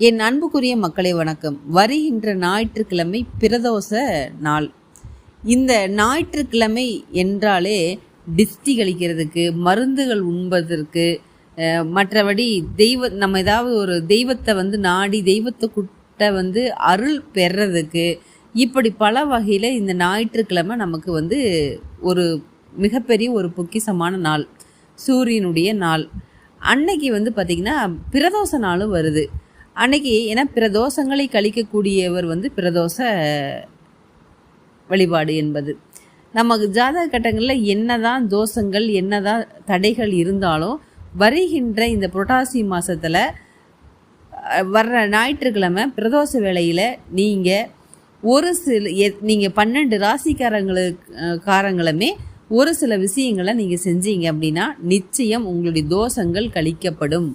என் அன்புக்குரிய மக்களை வணக்கம். வருகின்ற ஞாயிற்றுக்கிழமை பிரதோஷ நாள். இந்த ஞாயிற்றுக்கிழமை என்றாலே டிஸ்டி கழிக்கிறதுக்கு, மருந்துகள் உண்பதற்கு, மற்றபடி நம்ம ஏதாவது ஒரு தெய்வத்தை நாடி தெய்வத்தை அருள் பெறதுக்கு, இப்படி பல வகையில் இந்த ஞாயிற்றுக்கிழமை நமக்கு ஒரு மிகப்பெரிய ஒரு பொக்கிஷமான நாள், சூரியனுடைய நாள். அன்னைக்கு பார்த்திங்கன்னா பிரதோஷ நாளும் வருது. அன்னைக்கு ஏன்னா பிரதோஷங்களை கழிக்கக்கூடியவர் பிரதோஷ வழிபாடு என்பது. நமக்கு ஜாதக கட்டங்களில் என்னதான் தோஷங்கள் என்னதான் தடைகள் இருந்தாலும் வருகின்ற இந்த புரட்டாசி மாதத்தில் வர்ற ஞாயிற்றுக்கிழமை பிரதோஷ வேளையில் நீங்கள் 12 ராசிக்காரங்களுமே ஒரு சில விஷயங்களை நீங்கள் செஞ்சீங்க அப்படின்னா நிச்சயம் உங்களுடைய தோஷங்கள் கழிக்கப்படும்.